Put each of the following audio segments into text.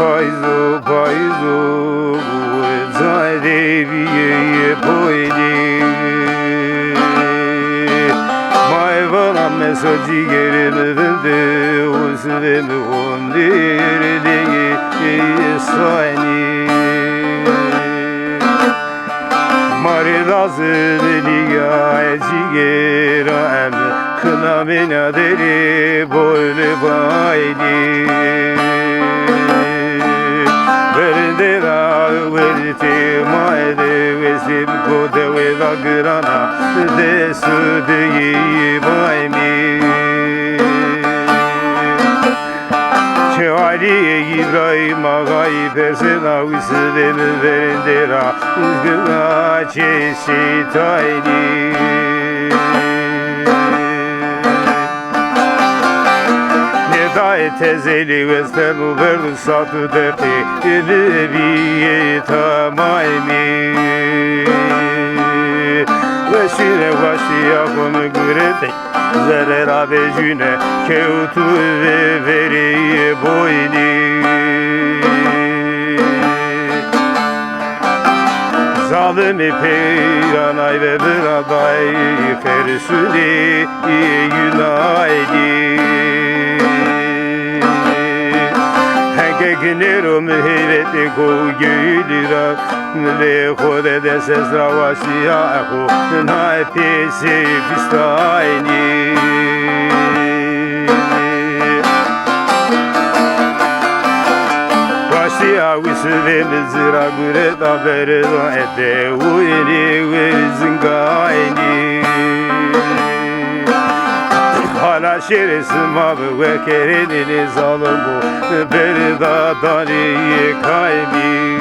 payzo payzo zadeviye poydi Mayvana mesajı gerimde Uzvemi ondirdiği sani Maridazı ligayeci geram Kına bina deri boylu baydi Verdera verti maede Vesim kode veda grana Desu deyi baymi Ali İbrahim ağay persena Üsvemi verendera Üzgüna çeşi tayni Tezeli vestenu verdu satı depi Nebiye tamaymi Veşine başlıya konu gürete Zerer abecüne Keutu ve veriye boyni Zalimi peyranay ve biraday Fersuli yunaydi Genero mehveti ko gülira Le khode de sesra vasiya ko na pesi fistayni Vasiya wisve mizra gure da bere ete uyri wizingayni Hala şerisi mavi ve kerenini zalımı Berda daniye kaybi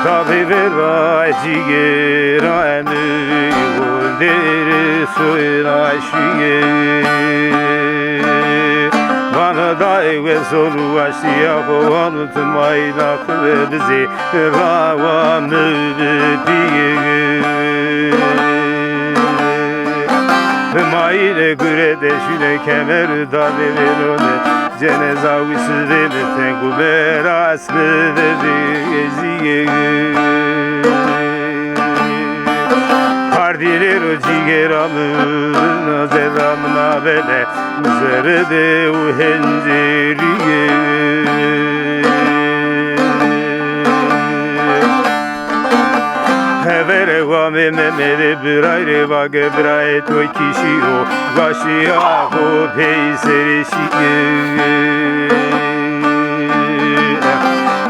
Tabi vera cigeranı deri söyleşiye Bana da ve soru aşıya Anlatmayla kıvırdı Ravanı diye Maile gürede şüle kemer darbeler onu Ceneza üsüdeni tengu beraslı dedi eziye Kardiler o cigeramın Zedamına bele Zerede o henzeriye Hevere vame memere birayre vage biraye toy kişi o Başıya o peyseri şiye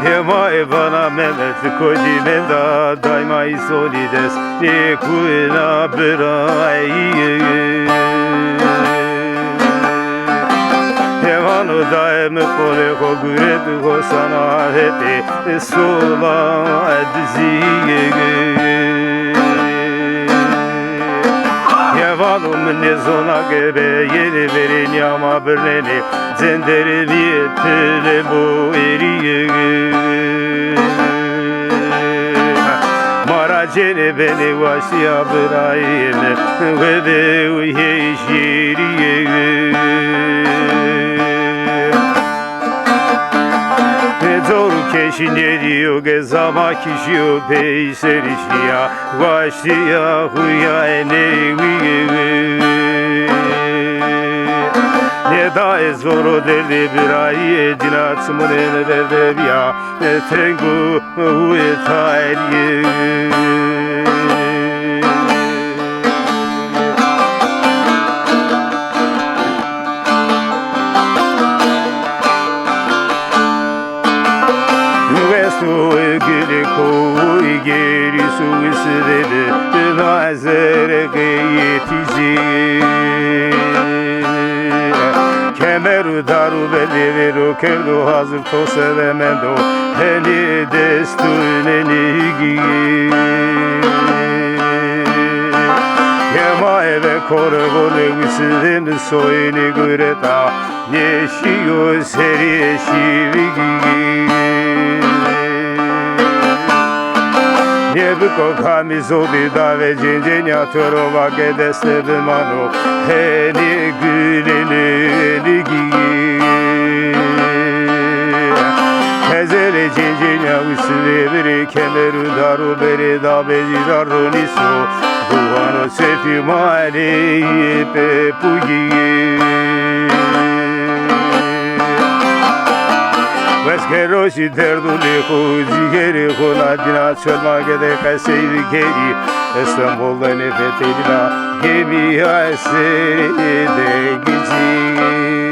Hema evana memet kodi menda daima isolides Ne kuena biraye Hevano daime kore ko güredu ko sana heti Sola diziye Yevanum ne zona gebe yeni verin yama birleni Zenderi viyetele bu eriye Maracene beni vaşya bırayene Ve de uyheşiriye Zoru keşin ediyor gezama kişiyo peyseri şia Vaştiya huya eneviye Ne da zoru deli bir ay edinat mune derde ya Tengu huye tayriye Geri koy geri su isrede Nazere geyetici Kemeru daru beli veru kerdu hazır to sevemendo Heni destun enigi Yema eve kore kore üsüdüm soyunu güreta Neşiyo seri şivigi Nebuko kami zodi dave cincenya törova gedeste bimano Heni güleni ligi Ezele cincenya usule biri kemeru daru beri da bejidaru niso Buhano sefi mali pe pugi Veskeroshi derduli khujigeri kholadina cholmagede kasevi geri İstanbul'da nefet edila gemi aseri de gici